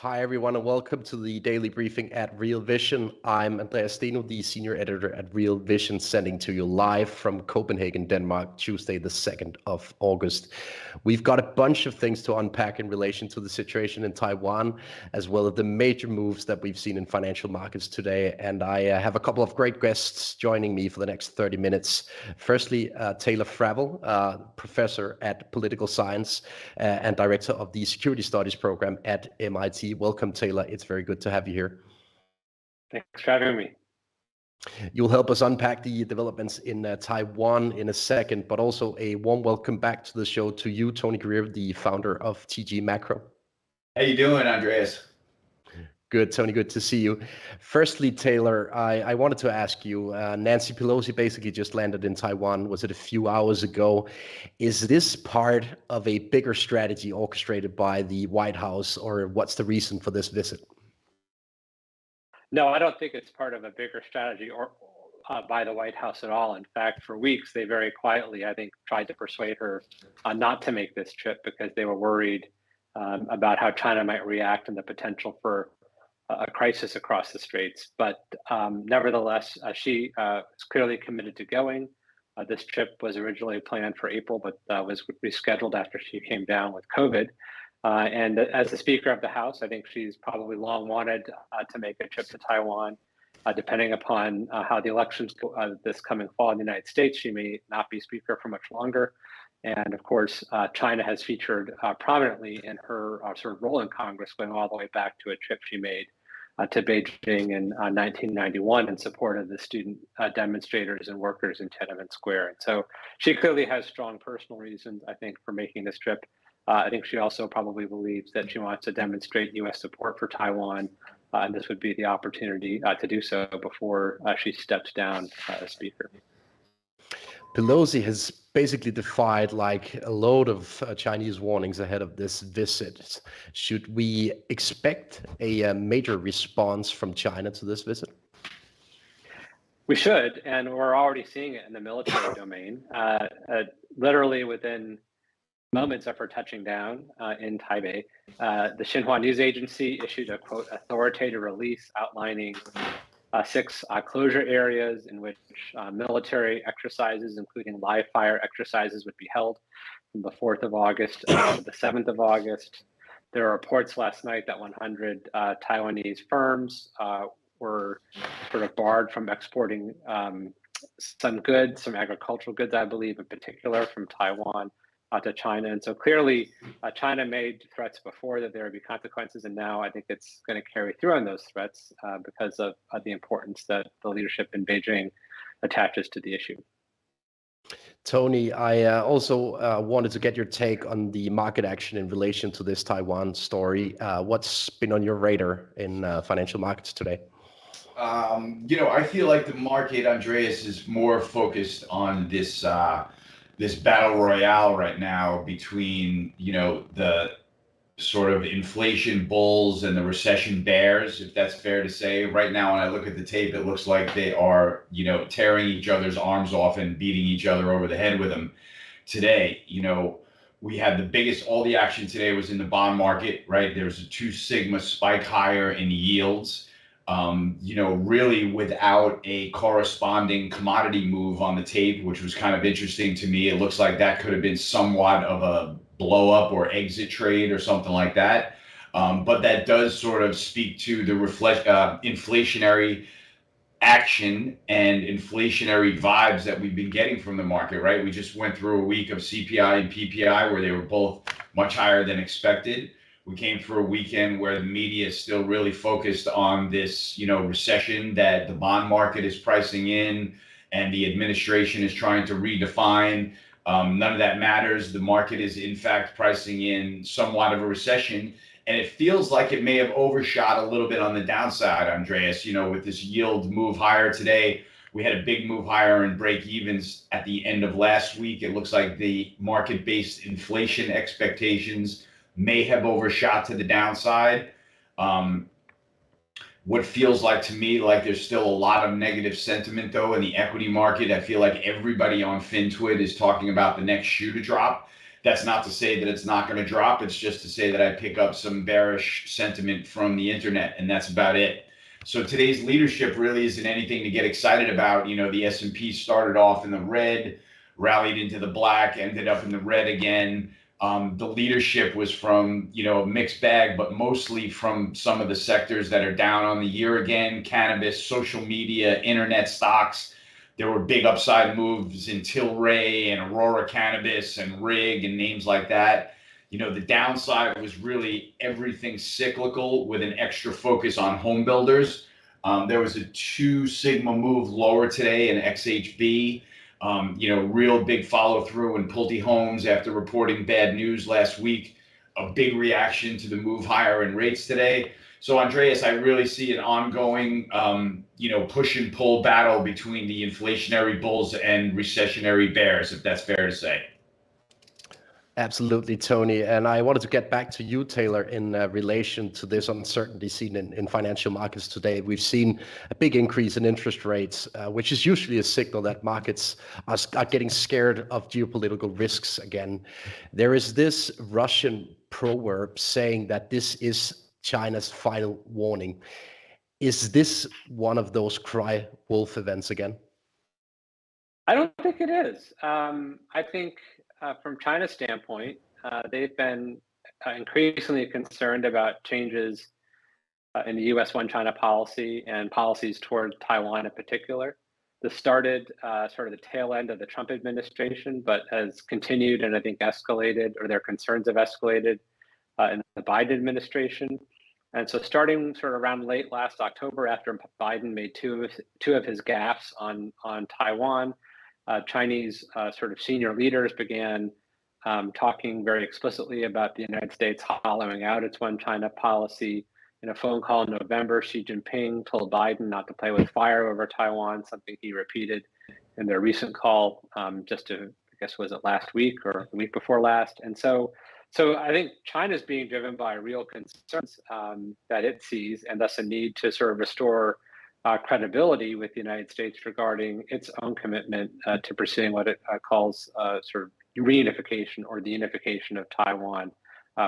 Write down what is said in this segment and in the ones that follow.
Hi, everyone, and welcome to the daily briefing at Real Vision. I'm Andreas Steno, the senior editor at Real Vision, sending to you live from Copenhagen, Denmark, Tuesday, the 2nd of August. We've got a bunch of things to unpack in relation to the situation in Taiwan, as well as the major moves that we've seen in financial markets today. And I have a couple of great guests joining me for the next 30 minutes. Firstly, Taylor Fravel, professor at political science and director of the security studies program at MIT. Welcome, Taylor. It's very good to have you here. Thanks for having me. You'll help us unpack the developments in Taiwan in a second, but also a warm welcome back to the show to you, Tony Greer, the founder of TG Macro. How you doing, Andreas? Good, Tony. Good to see you. Firstly, Taylor, I wanted to ask you, Nancy Pelosi basically just landed in Taiwan. Was it a few hours ago? Is this part of a bigger strategy orchestrated by the White House, or what's the reason for this visit? No, I don't think it's part of a bigger strategy or by the White House at all. In fact, for weeks, they very quietly, I think, tried to persuade her not to make this trip because they were worried about how China might react and the potential for a crisis across the straits. But nevertheless, she is clearly committed to going. This trip was originally planned for April, but was rescheduled after she came down with COVID. And as the Speaker of the House, I think she's probably long wanted to make a trip to Taiwan. Depending upon how the elections go this coming fall in the United States, she may not be Speaker for much longer. And of course, China has featured prominently in her sort of role in Congress, going all the way back to a trip she made to Beijing in 1991 in support of the student demonstrators and workers in Tiananmen Square. And so she clearly has strong personal reasons, I think, for making this trip. I think she also probably believes that she wants to demonstrate U.S. support for Taiwan, and this would be the opportunity to do so before she steps down as Speaker. Pelosi has basically defied like a load of Chinese warnings ahead of this visit. Should we expect a major response from China to this visit? We should, and we're already seeing it in the military domain. Literally within moments of her touching down in Taipei, the Xinhua news agency issued a, quote, authoritative release outlining 6 closure areas in which military exercises, including live fire exercises, would be held from the 4th of August to the 7th of August. There are reports last night that 100 Taiwanese firms were sort of barred from exporting some goods, some agricultural goods, I believe, in particular, from Taiwan to China. And so clearly, China made threats before that there would be consequences, and now I think it's going to carry through on those threats because of the importance that the leadership in Beijing attaches to the issue. Tony, I also wanted to get your take on the market action in relation to this Taiwan story. What's been on your radar in financial markets today? I feel like the market, Andreas, is more focused on this this battle royale right now between, the sort of inflation bulls and the recession bears, if that's fair to say. Right now, when I look at the tape, it looks like they are, tearing each other's arms off and beating each other over the head with them today. We had all the action today was in the bond market, right? There's a 2 sigma spike higher in yields. Really without a corresponding commodity move on the tape, which was kind of interesting to me. It looks like that could have been somewhat of a blow up or exit trade or something like that. But that does sort of speak to the inflationary action and inflationary vibes that we've been getting from the market, right? We just went through a week of CPI and PPI where they were both much higher than expected. We came through a weekend where the media is still really focused on this, recession that the bond market is pricing in and the administration is trying to redefine. None of that matters. The market is, in fact, pricing in somewhat of a recession. And it feels like it may have overshot a little bit on the downside, Andreas, with this yield move higher today. We had a big move higher in break evens at the end of last week. It looks like the market-based inflation expectations may have overshot to the downside. What feels like to me like there's still a lot of negative sentiment though in the equity market. I feel like everybody on FinTwit is talking about the next shoe to drop. That's not to say that it's not going to drop. It's just to say that I pick up some bearish sentiment from the internet, and that's about it. So today's leadership really isn't anything to get excited about. You know, the S&P started off in the red, rallied into the black, ended up in the red again. The leadership was from, you know, a mixed bag, but mostly from some of the sectors that are down on the year again: cannabis, social media, internet stocks. There were big upside moves in Tilray and Aurora Cannabis and Rig and names like that. You know, the downside was really everything cyclical with an extra focus on home builders. There was a 2 sigma move lower today in XHB. You know, real big follow through in Pulte Homes after reporting bad news last week. A big reaction to the move higher in rates today. So, Andreas, I really see an ongoing, you know, push and pull battle between the inflationary bulls and recessionary bears, if that's fair to say. Absolutely, Tony. And I wanted to get back to you, Taylor, in relation to this uncertainty seen in financial markets today. We've seen a big increase in interest rates, which is usually a signal that markets are getting scared of geopolitical risks again. There is this Russian proverb saying that this is China's final warning. Is this one of those cry wolf events again? I don't think it is. I think from China's standpoint, they've been increasingly concerned about changes in the U.S. One China policy and policies toward Taiwan in particular. This started sort of the tail end of the Trump administration, but has continued and I think escalated, or their concerns have escalated in the Biden administration. And so starting sort of around late last October, after Biden made two of his gaffes on Taiwan, Chinese sort of senior leaders began talking very explicitly about the United States hollowing out its one China policy. In a phone call in November, Xi Jinping told Biden not to play with fire over Taiwan, something he repeated in their recent call I guess, was it last week or the week before last? And so I think China is being driven by real concerns that it sees, and thus a need to sort of restore credibility with the United States regarding its own commitment to pursuing what it calls sort of reunification or the unification of Taiwan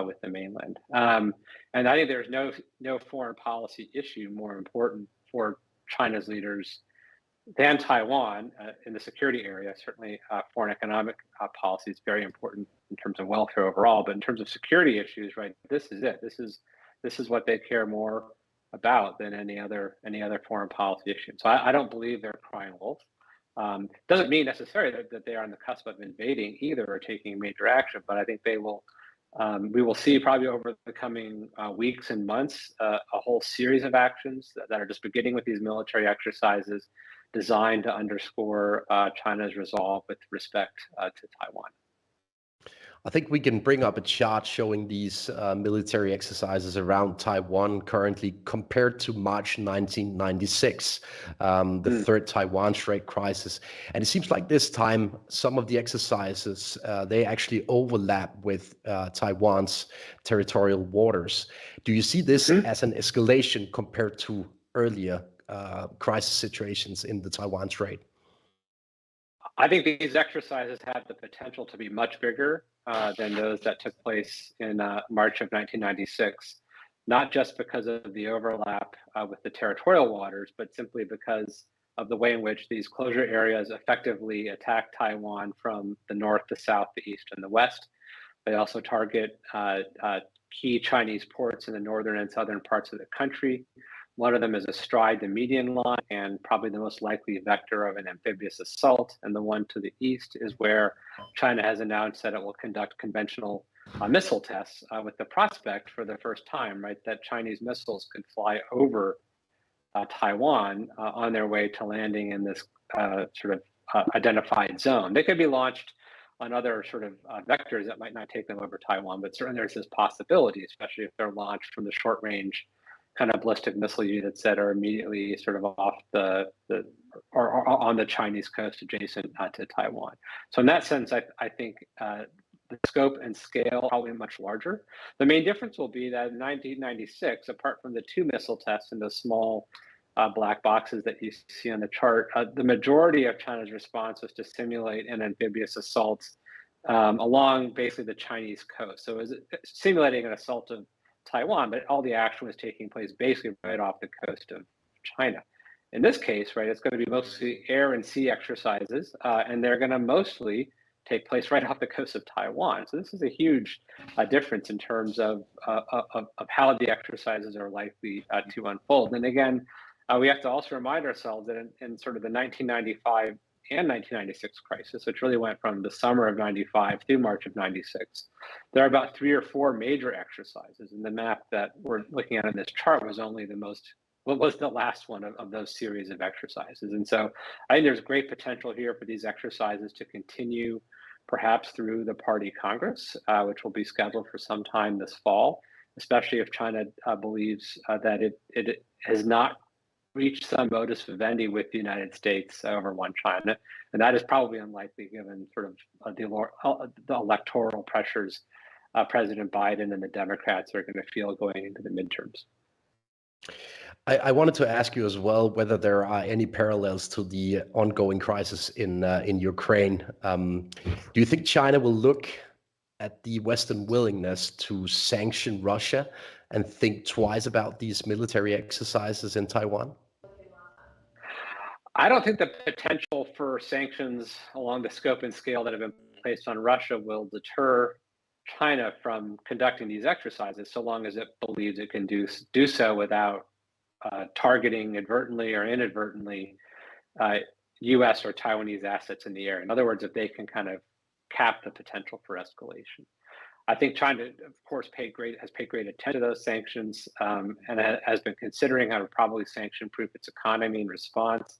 with the mainland. And I think there's no foreign policy issue more important for China's leaders than Taiwan in the security area. Certainly, foreign economic policy is very important in terms of welfare overall, but in terms of security issues, right? This is it. This is what they care more about than any other foreign policy issue. So I don't believe they're crying wolf. Doesn't mean necessarily that they are on the cusp of invading either or taking major action, but I think they will. We will see probably over the coming weeks and months a whole series of actions that are just beginning with these military exercises designed to underscore China's resolve with respect to Taiwan. I think we can bring up a chart showing these military exercises around Taiwan currently compared to March 1996, the third Taiwan Strait crisis. And it seems like this time, some of the exercises, they actually overlap with Taiwan's territorial waters. Do you see this as an escalation compared to earlier crisis situations in the Taiwan Strait? I think these exercises have the potential to be much bigger than those that took place in March of 1996, not just because of the overlap with the territorial waters, but simply because of the way in which these closure areas effectively attack Taiwan from the north, the south, the east, and the west. They also target key Chinese ports in the northern and southern parts of the country. One of them is astride the median line and probably the most likely vector of an amphibious assault. And the one to the east is where China has announced that it will conduct conventional missile tests with the prospect for the first time, right, that Chinese missiles could fly over Taiwan on their way to landing in this sort of identified zone. They could be launched on other sort of vectors that might not take them over Taiwan, but certainly there's this possibility, especially if they're launched from the short range kind of ballistic missile units that are immediately sort of off or on the Chinese coast adjacent to Taiwan. So in that sense, I think the scope and scale are probably much larger. The main difference will be that in 1996, apart from the 2 missile tests and the small black boxes that you see on the chart, the majority of China's response was to simulate an amphibious assault along basically the Chinese coast. So it was simulating an assault of Taiwan, but all the action was taking place basically right off the coast of China. In this case, right, it's going to be mostly air and sea exercises, and they're going to mostly take place right off the coast of Taiwan. So this is a huge difference in terms of how the exercises are likely to unfold. And again, we have to also remind ourselves that in sort of the 1995 and 1996 crisis, which really went from the summer of 95 through March of 96, there are about 3 or 4 major exercises. And the map that we're looking at in this chart was only the last one of those series of exercises. And so I think there's great potential here for these exercises to continue perhaps through the Party Congress, which will be scheduled for some time this fall, especially if China believes that it has not reached some modus vivendi with the United States over one China. And that is probably unlikely given sort of the electoral pressures President Biden and the Democrats are going to feel going into the midterms. I wanted to ask you as well whether there are any parallels to the ongoing crisis in Ukraine. Do you think China will look at the Western willingness to sanction Russia and think twice about these military exercises in Taiwan? I don't think the potential for sanctions along the scope and scale that have been placed on Russia will deter China from conducting these exercises, so long as it believes it can do so without targeting advertently or inadvertently U.S. or Taiwanese assets in the air. In other words, if they can kind of cap the potential for escalation. I think China, of course, has paid great attention to those sanctions and has been considering how to probably sanction-proof its economy in response.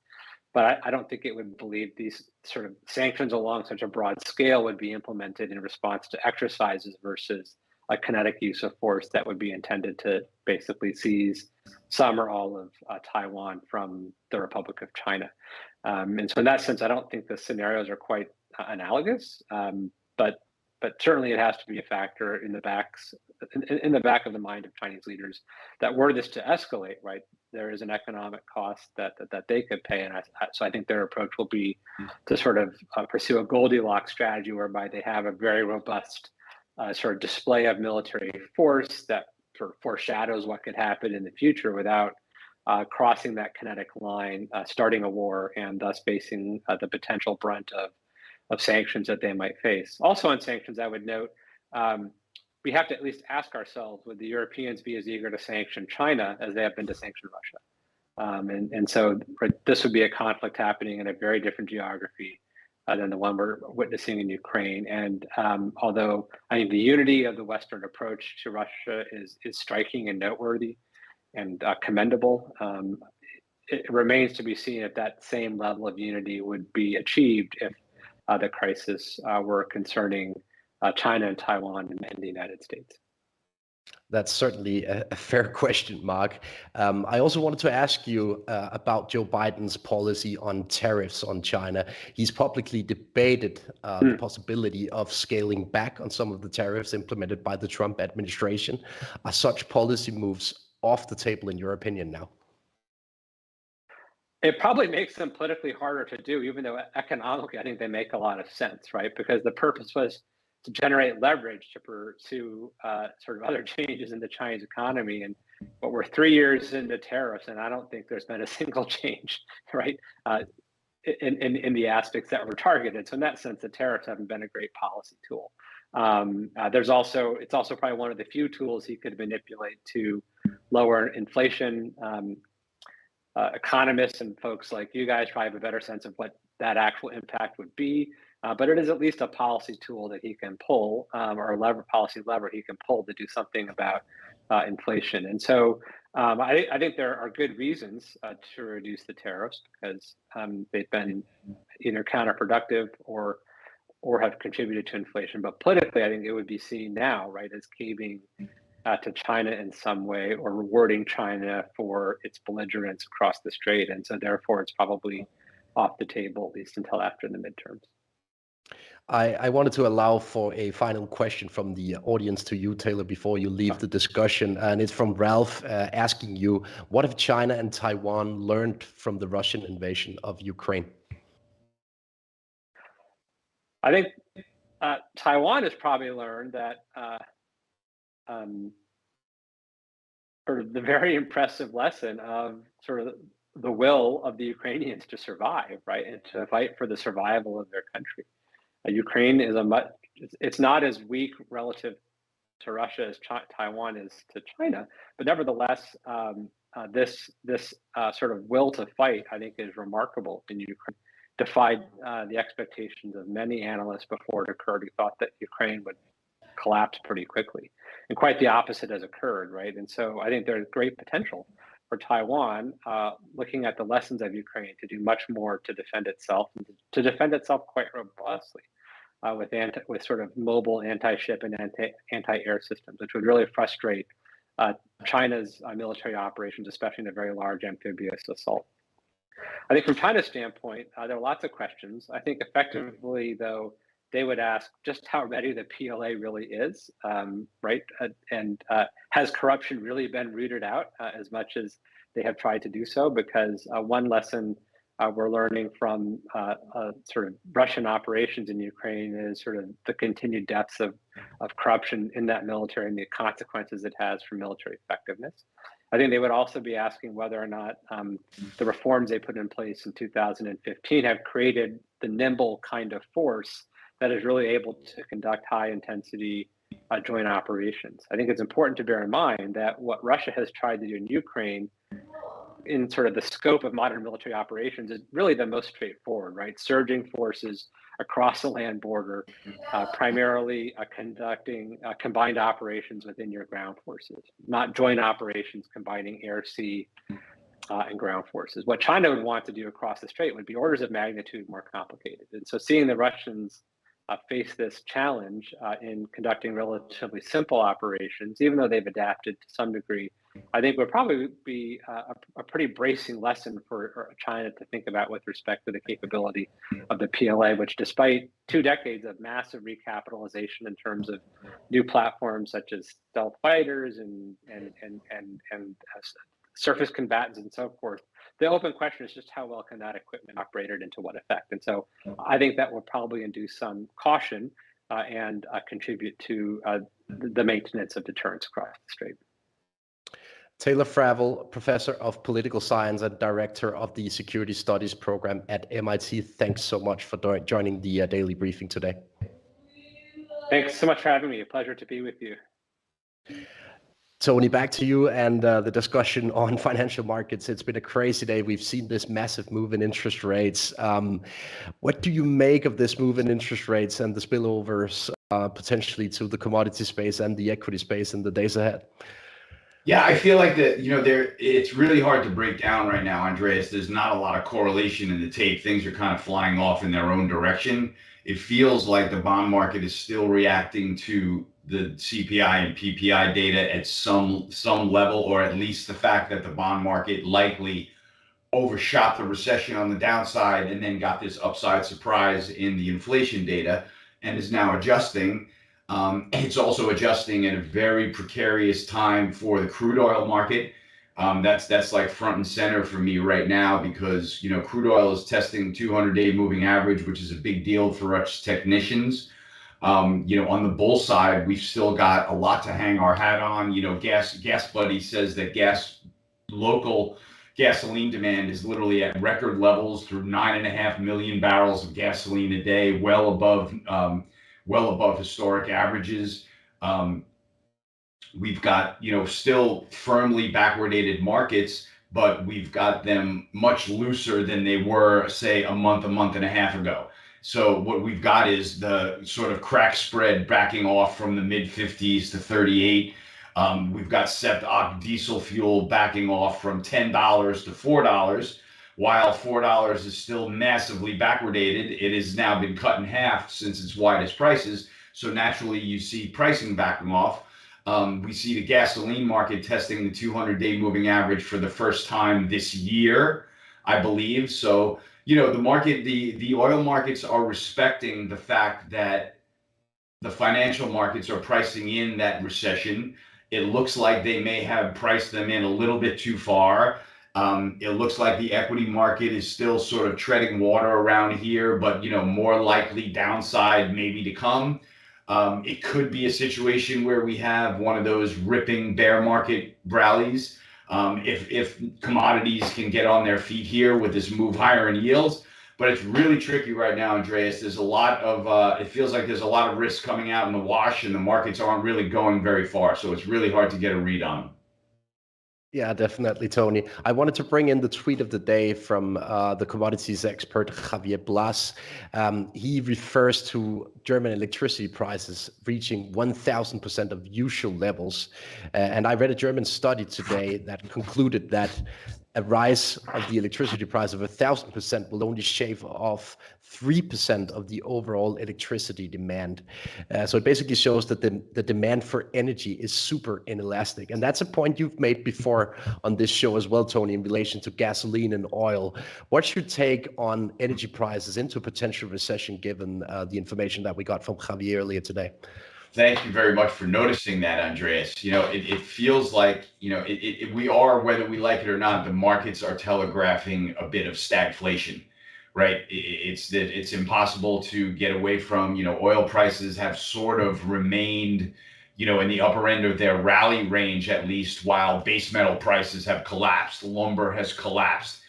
But I don't think it would believe these sort of sanctions along such a broad scale would be implemented in response to exercises versus a kinetic use of force that would be intended to basically seize some or all of Taiwan from the Republic of China. And so in that sense, I don't think the scenarios are quite analogous, but certainly it has to be a factor in the back of the mind of Chinese leaders that were this to escalate, right, there is an economic cost that they could pay. And so I think their approach will be to sort of pursue a Goldilocks strategy whereby they have a very robust sort of display of military force that sort of foreshadows what could happen in the future without crossing that kinetic line, starting a war, and thus facing the potential brunt of sanctions that they might face. Also on sanctions, I would note, we have to at least ask ourselves, would the Europeans be as eager to sanction China as they have been to sanction Russia? And so this would be a conflict happening in a very different geography than the one we're witnessing in Ukraine. And although I think the unity of the Western approach to Russia is striking and noteworthy and commendable, it remains to be seen if that same level of unity would be achieved if the crisis were concerning China and Taiwan and the United States. That's certainly a fair question, Mark. I also wanted to ask you about Joe Biden's policy on tariffs on China. He's publicly debated the possibility of scaling back on some of the tariffs implemented by the Trump administration. Are such policy moves off the table in your opinion now? It probably makes them politically harder to do, even though economically I think they make a lot of sense, right? Because the purpose was to generate leverage to pursue sort of other changes in the Chinese economy. But we're 3 years into tariffs, and I don't think there's been a single change, right, in the aspects that were targeted. So in that sense, the tariffs haven't been a great policy tool. It's also probably one of the few tools he could manipulate to lower inflation. Economists and folks like you guys probably have a better sense of what that actual impact would be. But it is at least a policy tool that he can pull, or a policy lever he can pull to do something about inflation. And so I think there are good reasons to reduce the tariffs because they've been either counterproductive or have contributed to inflation. But politically, I think it would be seen now, right, as caving to China in some way or rewarding China for its belligerence across the strait. And so therefore, it's probably off the table, at least until after the midterms. I wanted to allow for a final question from the audience to you, Taylor, before you leave the discussion. And it's from Ralph asking you, what have China and Taiwan learned from the Russian invasion of Ukraine? I think Taiwan has probably learned that sort of the very impressive lesson of sort of the will of the Ukrainians to survive, right, and to fight for the survival of their country. Ukraine is it's not as weak relative to Russia as Taiwan is to China, but nevertheless, this sort of will to fight, I think, is remarkable in Ukraine. Defied the expectations of many analysts before it occurred, who thought that Ukraine would collapse pretty quickly, and quite the opposite has occurred, right? And so I think there's great potential for Taiwan, looking at the lessons of Ukraine, to do much more to defend itself, and to defend itself quite robustly. With sort of mobile anti-ship and anti-air systems, which would really frustrate China's military operations, especially in a very large amphibious assault. I think from China's standpoint, there are lots of questions. I think effectively, though, they would ask just how ready the PLA really is, right? And has corruption really been rooted out as much as they have tried to do so? Because one lesson we're learning from sort of Russian operations in Ukraine is sort of the continued depths of corruption in that military and the consequences it has for military effectiveness. I think they would also be asking whether or not the reforms they put in place in 2015 have created the nimble kind of force that is really able to conduct high intensity joint operations. I think it's important to bear in mind that what Russia has tried to do in Ukraine in sort of the scope of modern military operations is really the most straightforward, right? Surging forces across the land border, primarily conducting combined operations within your ground forces, not joint operations combining air, sea, and ground forces. What China would want to do across the strait would be orders of magnitude more complicated. And so seeing the Russians face this challenge in conducting relatively simple operations, even though they've adapted to some degree, I think would probably be a pretty bracing lesson for China to think about with respect to the capability of the PLA, which, despite 2 decades of massive recapitalization in terms of new platforms such as stealth fighters and surface combatants and so forth, the open question is just how well can that equipment operate and to what effect. And so I think that will probably induce some caution and contribute to the maintenance of deterrence across the strait. Taylor Fravel, Professor of Political Science and Director of the Security Studies Program at MIT. Thanks so much for joining the daily briefing today. Thanks so much for having me. A pleasure to be with you. Tony, back to you and the discussion on financial markets. It's been a crazy day. We've seen this massive move in interest rates. What do you make of this move in interest rates and the spillovers potentially to the commodity space and the equity space in the days ahead? Yeah, I feel like that, it's really hard to break down right now, Andreas. There's not a lot of correlation in the tape. Things are kind of flying off in their own direction. It feels like the bond market is still reacting to the CPI and PPI data at some level, or at least the fact that the bond market likely overshot the recession on the downside and then got this upside surprise in the inflation data and is now adjusting. It's also adjusting at a very precarious time for the crude oil market. That's like front and center for me right now, because crude oil is testing 200-day moving average, which is a big deal for us technicians. On the bull side, we've still got a lot to hang our hat on. Gas Buddy says that local gasoline demand is literally at record levels through 9.5 million barrels of gasoline a day, well above historic averages. We've got, still firmly backwardated markets, but we've got them much looser than they were, say, a month and a half ago. So what we've got is the sort of crack spread backing off from the mid 50s to 38. We've got sept-oct diesel fuel backing off from $10 to $4. While $4 is still massively backwardated, it has now been cut in half since its widest prices. So naturally, you see pricing backing off. We see the gasoline market testing the 200-day moving average for the first time this year, I believe. So, the oil markets are respecting the fact that the financial markets are pricing in that recession. It looks like they may have priced them in a little bit too far. It looks like the equity market is still sort of treading water around here, but more likely downside maybe to come. It could be a situation where we have one of those ripping bear market rallies. If commodities can get on their feet here with this move higher in yields, but it's really tricky right now, Andreas. There's a lot of, it feels like there's a lot of risk coming out in the wash, and the markets aren't really going very far. So it's really hard to get a read on them. Yeah, definitely, Tony. I wanted to bring in the tweet of the day from the commodities expert Javier Blas. He refers to German electricity prices reaching 1,000% of usual levels. And I read a German study today that concluded that a rise of the electricity price of 1,000% will only shave off 3% of the overall electricity demand. So it basically shows that the demand for energy is super inelastic. And that's a point you've made before on this show as well, Tony, in relation to gasoline and oil. What's your take on energy prices into a potential recession, given the information that we got from Javier earlier today? Thank you very much for noticing that, Andreas. It feels like, we are, whether we like it or not, the markets are telegraphing a bit of stagflation, right? It's impossible to get away from, oil prices have sort of remained, in the upper end of their rally range, at least, while base metal prices have collapsed. Lumber has collapsed,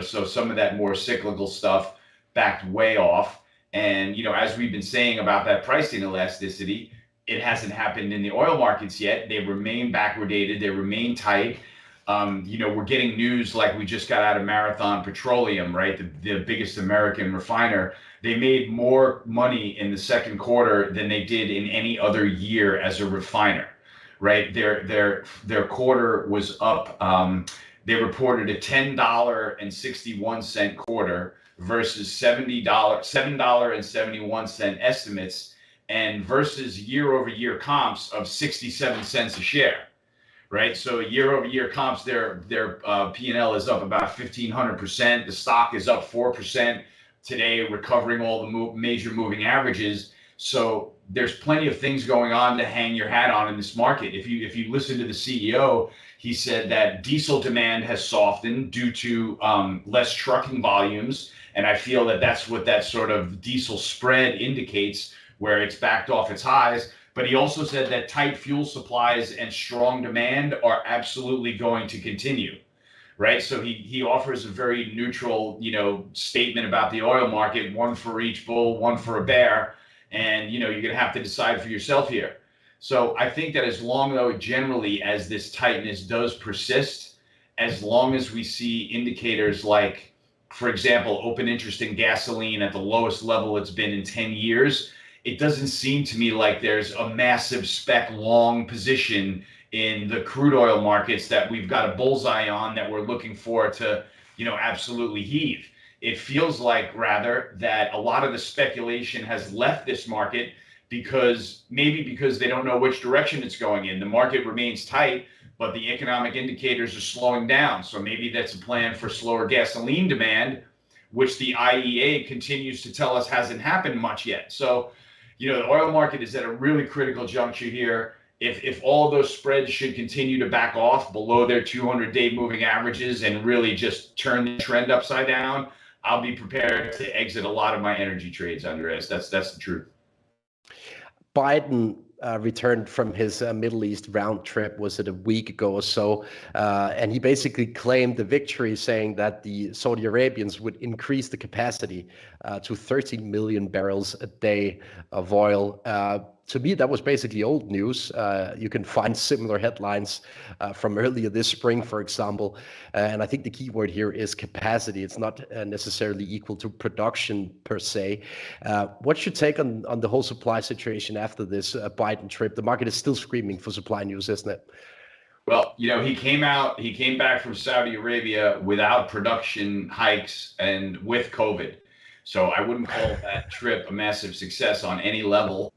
so some of that more cyclical stuff backed way off. And, as we've been saying about that pricing elasticity, it hasn't happened in the oil markets yet. They remain backwardated. They remain tight. We're getting news like we just got out of Marathon Petroleum, right? The biggest American refiner. They made more money in the second quarter than they did in any other year as a refiner, right? Their quarter was up. They reported a $10.61 quarter versus $7.71 estimates, and versus year-over-year comps of 67 cents a share, right? So year-over-year comps, their P&L is up about 1,500%. The stock is up 4% today, recovering all the major moving averages. So there's plenty of things going on to hang your hat on in this market. If you listen to the CEO, he said that diesel demand has softened due to less trucking volumes, and I feel that that's what that sort of diesel spread indicates, where it's backed off its highs. But he also said that tight fuel supplies and strong demand are absolutely going to continue, right? So he offers a very neutral, statement about the oil market, one for each bull, one for a bear, and you're going to have to decide for yourself here. So I think that as long, though, generally, as this tightness does persist, as long as we see indicators like, for example, open interest in gasoline at the lowest level it's been in 10 years, it doesn't seem to me like there's a massive spec long position in the crude oil markets that we've got a bullseye on that we're looking for to, absolutely heave. It feels like, rather, that a lot of the speculation has left this market because they don't know which direction it's going in. The market remains tight, but the economic indicators are slowing down. So maybe that's a plan for slower gasoline demand, which the IEA continues to tell us hasn't happened much yet. So, the oil market is at a really critical juncture here. If all of those spreads should continue to back off below their 200-day moving averages and really just turn the trend upside down, I'll be prepared to exit a lot of my energy trades, Andreas. That's the truth. Biden returned from his Middle East round trip, was it a week ago or so? And he basically claimed the victory, saying that the Saudi Arabians would increase the capacity to 13 million barrels a day of oil. To me, that was basically old news. You can find similar headlines from earlier this spring, for example. And I think the key word here is capacity. It's not necessarily equal to production per se. What's your take on the whole supply situation after this Biden trip? The market is still screaming for supply news, isn't it? Well, he came back from Saudi Arabia without production hikes and with COVID. So I wouldn't call that trip a massive success on any level.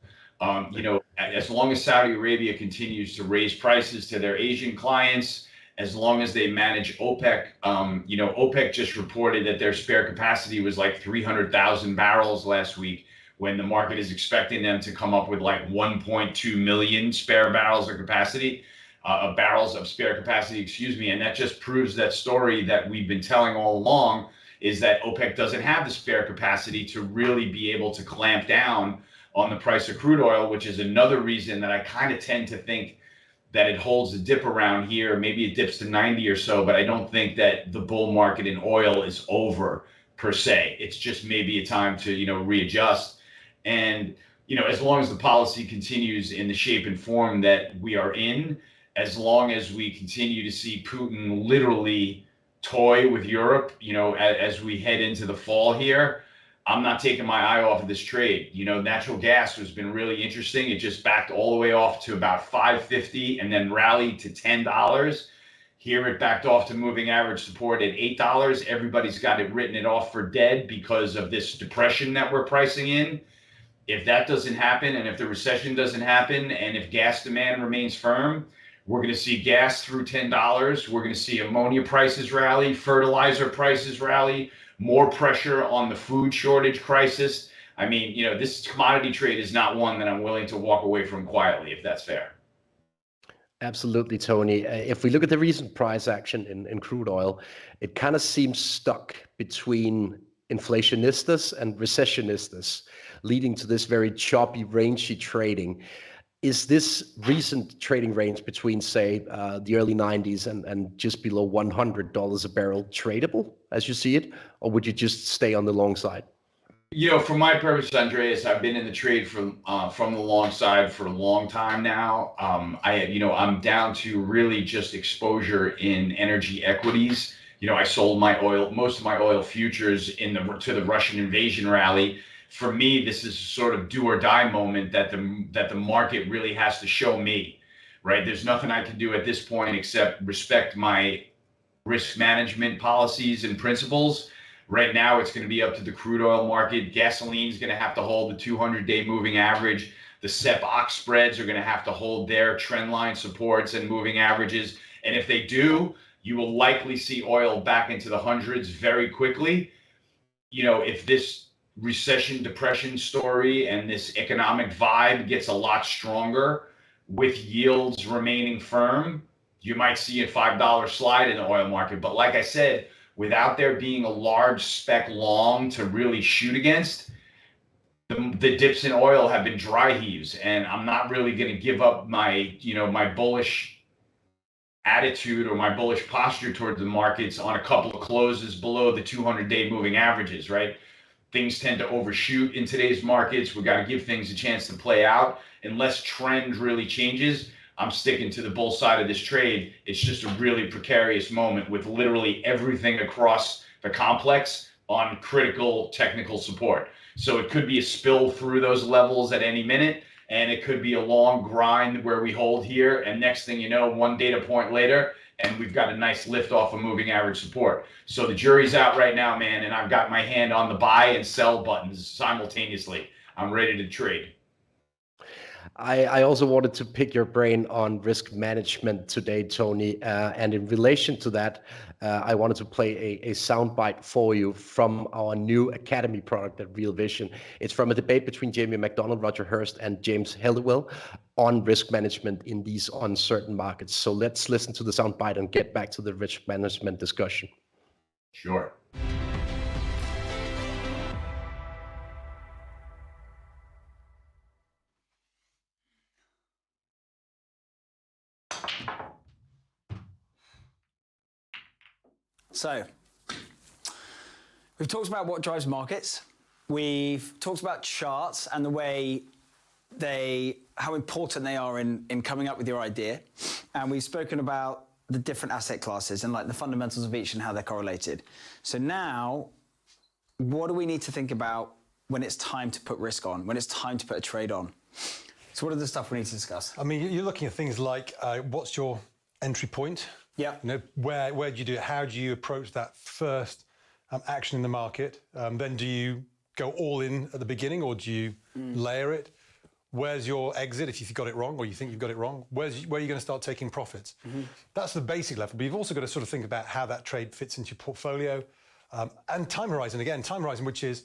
As long as Saudi Arabia continues to raise prices to their Asian clients, as long as they manage OPEC, OPEC just reported that their spare capacity was like 300,000 barrels last week, when the market is expecting them to come up with like 1.2 million spare barrels of capacity. of barrels of spare capacity, and that just proves that story that we've been telling all along, is that OPEC doesn't have the spare capacity to really be able to clamp down on the price of crude oil, which is another reason that I kind of tend to think that it holds a dip around here. Maybe it dips to 90 or so, but I don't think that the bull market in oil is over per se. It's just maybe a time to, readjust. And, as long as the policy continues in the shape and form that we are in, as long as we continue to see Putin literally toy with Europe, as we head into the fall here, I'm not taking my eye off of this trade. Natural gas has been really interesting. It just backed all the way off to about $5.50 and then rallied to $10. Here it backed off to moving average support at $8. Everybody's got it written it off for dead because of this depression that we're pricing in. If that doesn't happen, and if the recession doesn't happen, and if gas demand remains firm, we're going to see gas through $10. We're going to see ammonia prices rally, fertilizer prices rally, more pressure on the food shortage crisis. I mean, this commodity trade is not one that I'm willing to walk away from quietly, if that's fair. Absolutely, Tony. If we look at the recent price action in crude oil, it kind of seems stuck between inflationistas and recessionistas, leading to this very choppy, rangy trading. Is this recent trading range between, say, the early 90s and just below $100 a barrel tradable, as you see it, or would you just stay on the long side? For my purpose, Andreas, I've been in the trade from the long side for a long time now. I'm down to really just exposure in energy equities. I sold most of my oil futures to the Russian invasion rally. For me, this is a sort of do or die moment that the market really has to show me, right? There's nothing I can do at this point except respect my risk management policies and principles. Right now, it's going to be up to the crude oil market. Gasoline is going to have to hold the 200-day moving average. The SEP-OX spreads are going to have to hold their trend line supports and moving averages. And if they do, you will likely see oil back into the hundreds very quickly. If this recession depression story and this economic vibe gets a lot stronger with yields remaining firm, you might see a $5 slide in the oil market. But like I said, without there being a large spec long to really shoot against, the dips in oil have been dry heaves, and I'm not really going to give up my bullish attitude or my bullish posture towards the markets on a couple of closes below the 200-day moving averages, right? Things tend to overshoot in today's markets. We've got to give things a chance to play out. Unless trend really changes, I'm sticking to the bull side of this trade. It's just a really precarious moment with literally everything across the complex on critical technical support. So it could be a spill through those levels at any minute, and it could be a long grind where we hold here, and next thing you know, one data point later, and we've got a nice lift off of moving average support. So the jury's out right now, man, and I've got my hand on the buy and sell buttons simultaneously. I'm ready to trade. I also wanted to pick your brain on risk management today, Tony. And in relation to that, I wanted to play a soundbite for you from our new Academy product at Real Vision. It's from a debate between Jamie McDonald, Roger Hurst, and James Helliwell on risk management in these uncertain markets. So let's listen to the soundbite and get back to the risk management discussion. Sure. So, we've talked about what drives markets. We've talked about charts and the way how important they are in coming up with your idea. And we've spoken about the different asset classes and like the fundamentals of each and how they're correlated. So now, what do we need to think about when it's time to put risk on, when it's time to put a trade on? So what are the stuff we need to discuss? I mean, you're looking at things like what's your entry point? Yeah. Where do you do it? How do you approach that first action in the market? Then do you go all in at the beginning, or do you layer it? Where's your exit if you've got it wrong, or you think you've got it wrong? Where are you going to start taking profits? That's the basic level. But you've also got to sort of think about how that trade fits into your portfolio. And time horizon, which is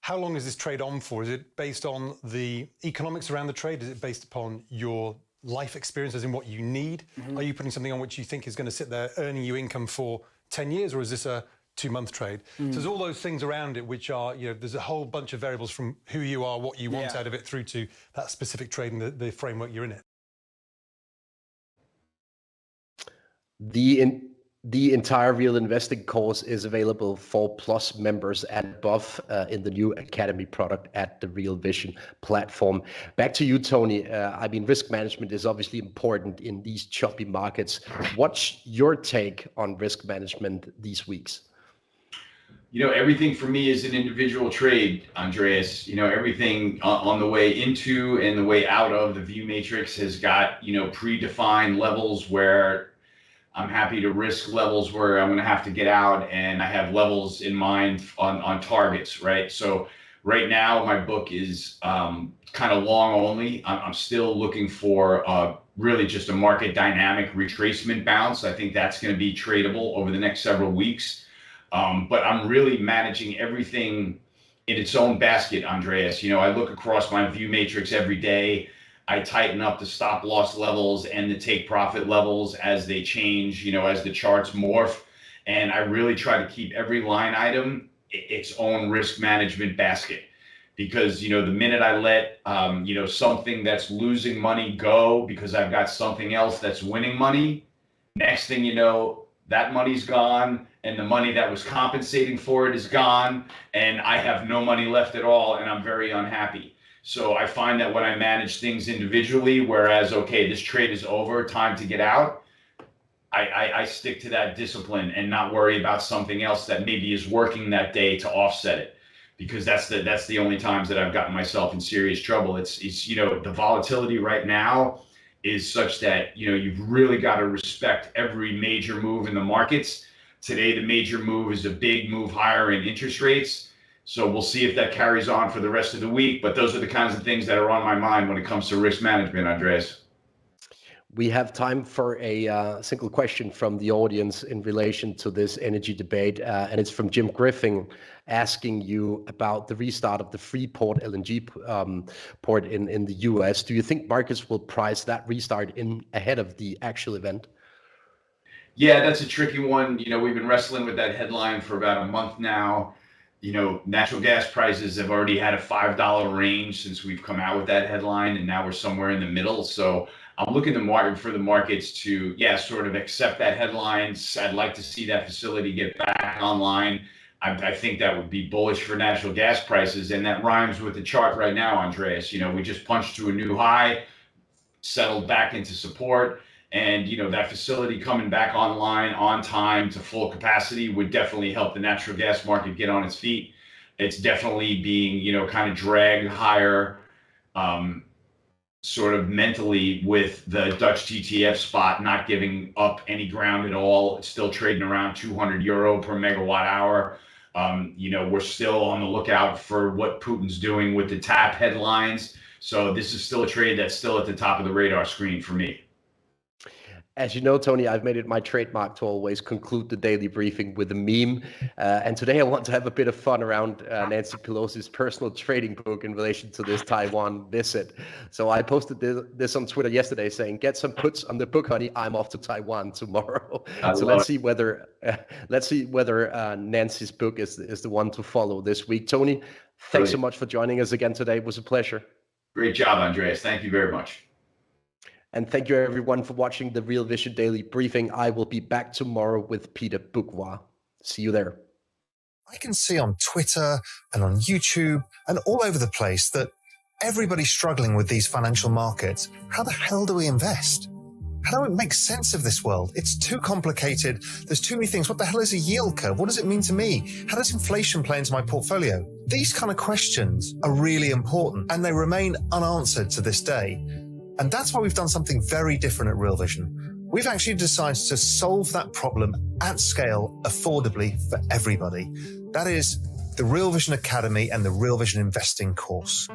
how long is this trade on for? Is it based on the economics around the trade? Is it based upon your life experience, as in what you need? Are you putting something on which you think is going to sit there earning you income for 10 years, or is this a 2-month trade? So there's all those things around it which are, there's a whole bunch of variables from who you are, what you want out of it, through to that specific trade and the framework you're in it. The entire Real Investing course is available for Plus members and above in the new Academy product at the Real Vision platform. Back to you, Tony. I mean, risk management is obviously important in these choppy markets. What's your take on risk management these weeks? Everything for me is an individual trade, Andreas. Everything on the way into and the way out of the view matrix has got, predefined levels where I'm happy to risk levels where I'm going to have to get out, and I have levels in mind on targets, right? So right now my book is kind of long only. I'm still looking for really just a market dynamic retracement bounce. I think that's going to be tradable over the next several weeks. But I'm really managing everything in its own basket, Andreas. I look across my view matrix every day. I tighten up the stop loss levels and the take profit levels as they change, as the charts morph. And I really try to keep every line item its own risk management basket. Because, the minute I let, something that's losing money go because I've got something else that's winning money, next thing you know, that money's gone, and the money that was compensating for it is gone, and I have no money left at all, and I'm very unhappy. So I find that when I manage things individually, whereas, okay, this trade is over, time to get out, I stick to that discipline and not worry about something else that maybe is working that day to offset it, because that's the only times that I've gotten myself in serious trouble. It's the volatility right now is such that, you've really got to respect every major move in the markets. Today, the major move is a big move higher in interest rates. So we'll see if that carries on for the rest of the week. But those are the kinds of things that are on my mind when it comes to risk management, Andreas. We have time for a single question from the audience in relation to this energy debate. And it's from Jim Griffin asking you about the restart of the Freeport LNG port in the US. Do you think markets will price that restart in ahead of the actual event? Yeah, that's a tricky one. We've been wrestling with that headline for about a month now. Natural gas prices have already had a $5 range since we've come out with that headline, and now we're somewhere in the middle. So I'm looking for the markets to, sort of accept that headline. I'd like to see that facility get back online. I think that would be bullish for natural gas prices, and that rhymes with the chart right now, Andreas. We just punched to a new high, settled back into support. And, that facility coming back online on time to full capacity would definitely help the natural gas market get on its feet. It's definitely being, kind of dragged higher, sort of mentally, with the Dutch TTF spot not giving up any ground at all. It's still trading around €200 per megawatt hour. We're still on the lookout for what Putin's doing with the TAP headlines. So this is still a trade that's still at the top of the radar screen for me. As you know, Tony, I've made it my trademark to always conclude the daily briefing with a meme. And today I want to have a bit of fun around Nancy Pelosi's personal trading book in relation to this Taiwan visit. So I posted this on Twitter yesterday saying, get some puts on the book, honey. I'm off to Taiwan tomorrow. So let's see whether Nancy's book is the one to follow this week. Tony, thanks so much for joining us again today. It was a pleasure. Great job, Andreas. Thank you very much. And thank you, everyone, for watching the Real Vision Daily Briefing. I will be back tomorrow with Peter Bourgeois. See you there. I can see on Twitter and on YouTube and all over the place that everybody's struggling with these financial markets. How the hell do we invest? How do we make sense of this world? It's too complicated. There's too many things. What the hell is a yield curve? What does it mean to me? How does inflation play into my portfolio? These kind of questions are really important, and they remain unanswered to this day. And that's why we've done something very different at Real Vision. We've actually decided to solve that problem at scale, affordably for everybody. That is the Real Vision Academy and the Real Vision Investing course.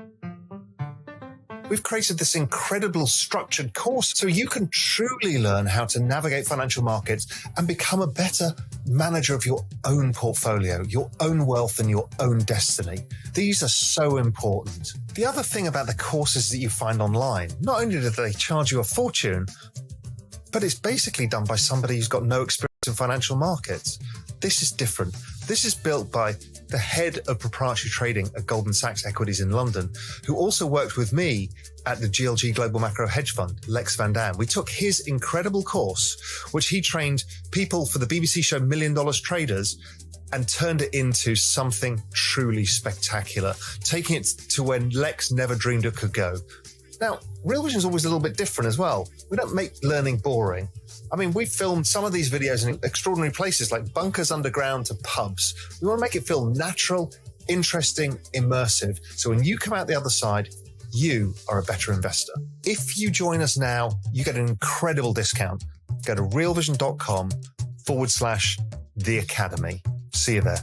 We've created this incredible structured course so you can truly learn how to navigate financial markets and become a better manager of your own portfolio, your own wealth, and your own destiny. These are so important. The other thing about the courses that you find online, not only do they charge you a fortune, but it's basically done by somebody who's got no experience in financial markets. This is different. This is built by the head of proprietary trading at Goldman Sachs Equities in London, who also worked with me at the GLG Global Macro Hedge Fund, Lex Van Dam. We took his incredible course, which he trained people for the BBC show $1 Million Traders, and turned it into something truly spectacular, taking it to when Lex never dreamed it could go. Now, Real Vision is always a little bit different as well. We don't make learning boring. I mean, we filmed some of these videos in extraordinary places like bunkers underground to pubs. We want to make it feel natural, interesting, immersive. So when you come out the other side, you are a better investor. If you join us now, you get an incredible discount. Go to realvision.com/theacademy. See you there.